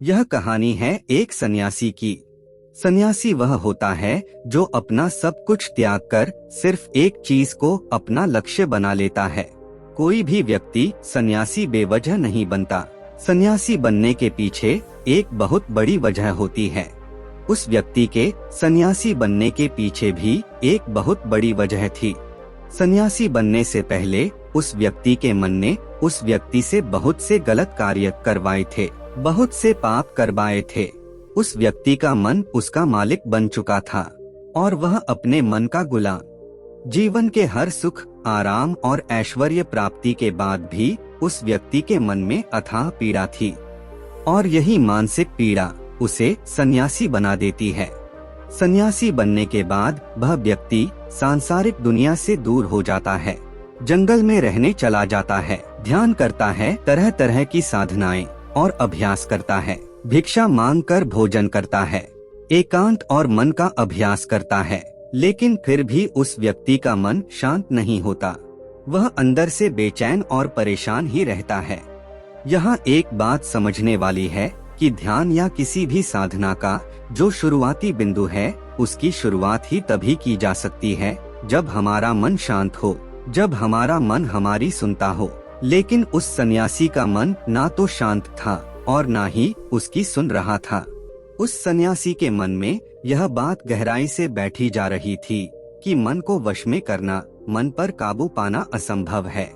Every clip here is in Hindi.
यह कहानी है एक सन्यासी की। सन्यासी वह होता है जो अपना सब कुछ त्याग कर सिर्फ एक चीज को अपना लक्ष्य बना लेता है। कोई भी व्यक्ति सन्यासी बेवजह नहीं बनता। सन्यासी बनने के पीछे एक बहुत बड़ी वजह होती है। उस व्यक्ति के सन्यासी बनने के पीछे भी एक बहुत बड़ी वजह थी। सन्यासी बनने से पहले उस व्यक्ति के मन ने उस व्यक्ति से बहुत से गलत कार्य करवाए थे, बहुत से पाप करवाए थे। उस व्यक्ति का मन उसका मालिक बन चुका था और वह अपने मन का गुलाम। जीवन के हर सुख, आराम और ऐश्वर्य प्राप्ति के बाद भी उस व्यक्ति के मन में अथाह पीड़ा थी और यही मानसिक पीड़ा उसे सन्यासी बना देती है। सन्यासी बनने के बाद वह व्यक्ति सांसारिक दुनिया से दूर हो जाता है, जंगल में रहने चला जाता है, ध्यान करता है, तरह तरह की साधनाएं और अभ्यास करता है, भिक्षा मांगकर भोजन करता है, एकांत और मन का अभ्यास करता है। लेकिन फिर भी उस व्यक्ति का मन शांत नहीं होता। वह अंदर से बेचैन और परेशान ही रहता है। यहाँ एक बात समझने वाली है कि ध्यान या किसी भी साधना का जो शुरुआती बिंदु है, उसकी शुरुआत ही तभी की जा सकती है जब हमारा मन शांत हो, जब हमारा मन हमारी सुनता हो। लेकिन उस सन्यासी का मन ना तो शांत था और ना ही उसकी सुन रहा था। उस सन्यासी के मन में यह बात गहराई से बैठी जा रही थी कि मन को वश में करना, मन पर काबू पाना असंभव है।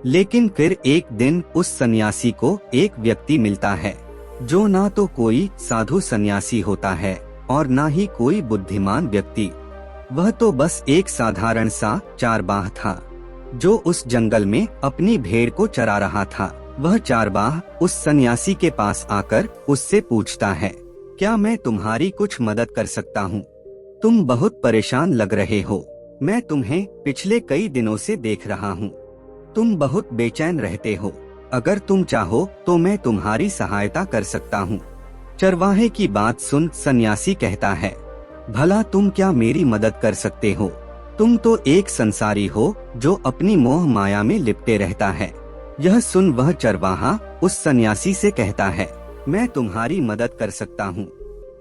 लेकिन फिर एक दिन उस सन्यासी को एक व्यक्ति मिलता है जो ना तो कोई साधु सन्यासी होता है और ना ही कोई बुद्धिमान व्यक्ति। वह तो बस एक साधारण सा चारबाह था जो उस जंगल में अपनी भेड़ को चरा रहा था। वह चारबाह उस सन्यासी के पास आकर उससे पूछता है, क्या मैं तुम्हारी कुछ मदद कर सकता हूँ? तुम बहुत परेशान लग रहे हो। मैं तुम्हें पिछले कई दिनों से देख रहा हूँ। तुम बहुत बेचैन रहते हो। अगर तुम चाहो तो मैं तुम्हारी सहायता कर सकता हूँ। चरवाहे की बात सुन सन्यासी कहता है, भला तुम क्या मेरी मदद कर सकते हो? तुम तो एक संसारी हो जो अपनी मोह माया में लिपटे रहता है। यह सुन वह चरवाहा उस सन्यासी से कहता है, मैं तुम्हारी मदद कर सकता हूँ।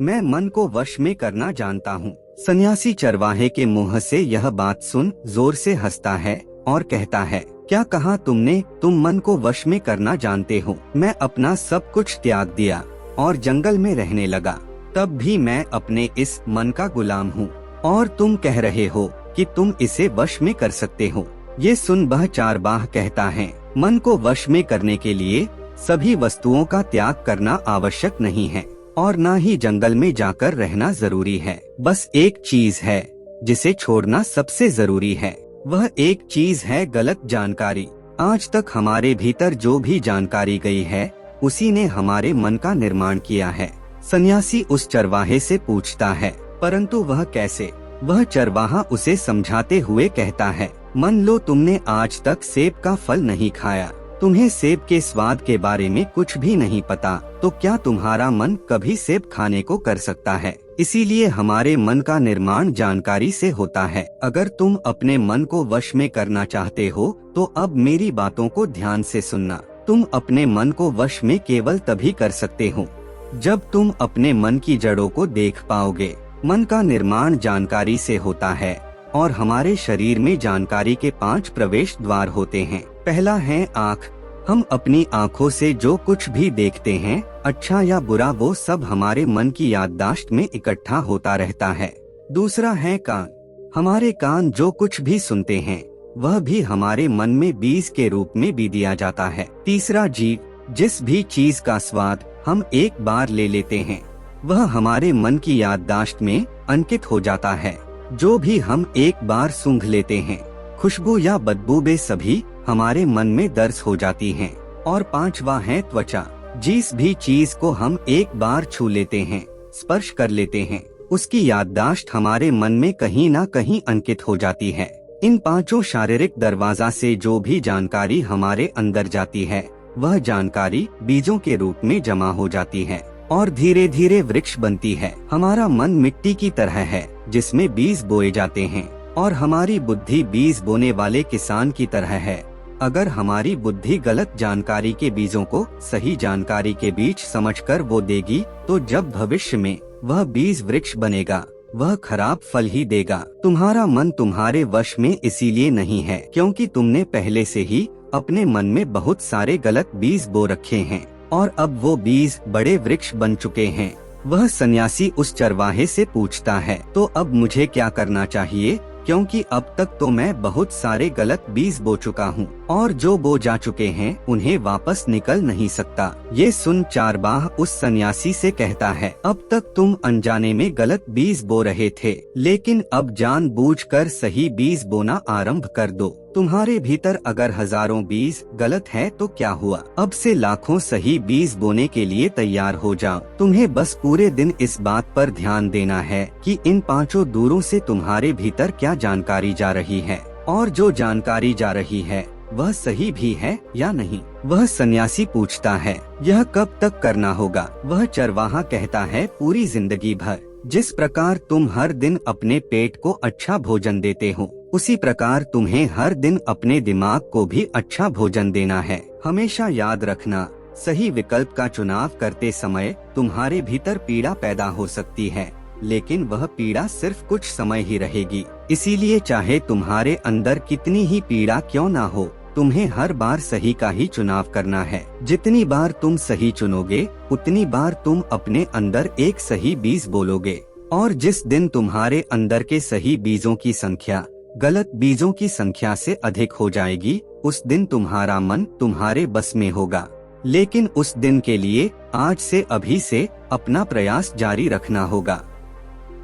मैं मन को वश में करना जानता हूँ। सन्यासी चरवाहे के मुंह से यह बात सुन जोर से हंसता है और कहता है, क्या कहा तुमने? तुम मन को वश में करना जानते हो? मैं अपना सब कुछ त्याग दिया और जंगल में रहने लगा, तब भी मैं अपने इस मन का गुलाम हूँ और तुम कह रहे हो कि तुम इसे वश में कर सकते हो। ये सुन वह चारबाह कहता है, मन को वश में करने के लिए सभी वस्तुओं का त्याग करना आवश्यक नहीं है और ना ही जंगल में जाकर रहना जरूरी है। बस एक चीज है जिसे छोड़ना सबसे जरूरी है। वह एक चीज है गलत जानकारी। आज तक हमारे भीतर जो भी जानकारी गई है उसी ने हमारे मन का निर्माण किया है। सन्यासी उस चरवाहे से पूछता है, परंतु वह कैसे? वह चरवाहा उसे समझाते हुए कहता है, मान लो तुमने आज तक सेब का फल नहीं खाया, तुम्हें सेब के स्वाद के बारे में कुछ भी नहीं पता, तो क्या तुम्हारा मन कभी सेब खाने को कर सकता है? इसीलिए हमारे मन का निर्माण जानकारी से होता है। अगर तुम अपने मन को वश में करना चाहते हो तो अब मेरी बातों को ध्यान से सुनना। तुम अपने मन को वश में केवल तभी कर सकते हो जब तुम अपने मन की जड़ों को देख पाओगे। मन का निर्माण जानकारी से होता है और हमारे शरीर में जानकारी के 5 प्रवेश द्वार होते हैं। पहला है आँख। हम अपनी आँखों से जो कुछ भी देखते हैं, अच्छा या बुरा, वो सब हमारे मन की याददाश्त में इकट्ठा होता रहता है। दूसरा है कान। हमारे कान जो कुछ भी सुनते हैं वह भी हमारे मन में बीज के रूप में भी दिया जाता है। तीसरा जीभ। जिस भी चीज का स्वाद हम एक बार ले लेते हैं वह हमारे मन की याददाश्त में अंकित हो जाता है। जो भी हम एक बार सूंघ लेते हैं, खुशबू या बदबू, वे सभी हमारे मन में दर्ज हो जाती हैं। और 5वां है त्वचा। जिस भी चीज को हम एक बार छू लेते हैं, स्पर्श कर लेते हैं, उसकी याददाश्त हमारे मन में कहीं ना कहीं अंकित हो जाती है। इन 5 शारीरिक दरवाजा से जो भी जानकारी हमारे अंदर जाती है वह जानकारी बीजों के रूप में जमा हो जाती है और धीरे धीरे वृक्ष बनती है। हमारा मन मिट्टी की तरह है जिसमें बीज बोए जाते हैं और हमारी बुद्धि बीज बोने वाले किसान की तरह है अगर हमारी बुद्धि गलत जानकारी के बीजों को सही जानकारी के बीच समझकर वो देगी, तो जब भविष्य में वह बीज वृक्ष बनेगा, वह खराब फल ही देगा। तुम्हारा मन तुम्हारे वश में इसीलिए नहीं है क्योंकि तुमने पहले से ही अपने मन में बहुत सारे गलत बीज बो रखे हैं और अब वो बीज बड़े वृक्ष बन चुके हैं। वह सन्यासी उस चरवाहे से पूछता है, तो अब मुझे क्या करना चाहिए, क्योंकि अब तक तो मैं बहुत सारे गलत बीज बो चुका हूँ और जो बो जा चुके हैं उन्हें वापस निकल नहीं सकता। ये सुन चारवाह उस सन्यासी से कहता है, अब तक तुम अनजाने में गलत बीज बो रहे थे, लेकिन अब जानबूझकर सही बीज बोना आरंभ कर दो। तुम्हारे भीतर अगर हजारों बीज गलत है तो क्या हुआ, अब से लाखों सही बीज बोने के लिए तैयार हो जाओ। तुम्हें बस पूरे दिन इस बात पर ध्यान देना है कि इन पांचों दूरों से तुम्हारे भीतर क्या जानकारी जा रही है और जो जानकारी जा रही है वह सही भी है या नहीं। वह सन्यासी पूछता है, यह कब तक करना होगा? वह चरवाहा कहता है, पूरी जिंदगी भर। जिस प्रकार तुम हर दिन अपने पेट को अच्छा भोजन देते हो, उसी प्रकार तुम्हें हर दिन अपने दिमाग को भी अच्छा भोजन देना है। हमेशा याद रखना, सही विकल्प का चुनाव करते समय तुम्हारे भीतर पीड़ा पैदा हो सकती है, लेकिन वह पीड़ा सिर्फ कुछ समय ही रहेगी। इसीलिए चाहे तुम्हारे अंदर कितनी ही पीड़ा क्यों ना हो, तुम्हें हर बार सही का ही चुनाव करना है। जितनी बार तुम सही चुनोगे, उतनी बार तुम अपने अंदर एक सही बीज बोलोगे, और जिस दिन तुम्हारे अंदर के सही बीजों की संख्या गलत बीजों की संख्या से अधिक हो जाएगी, उस दिन तुम्हारा मन तुम्हारे बस में होगा। लेकिन उस दिन के लिए आज से अभी से अपना प्रयास जारी रखना होगा।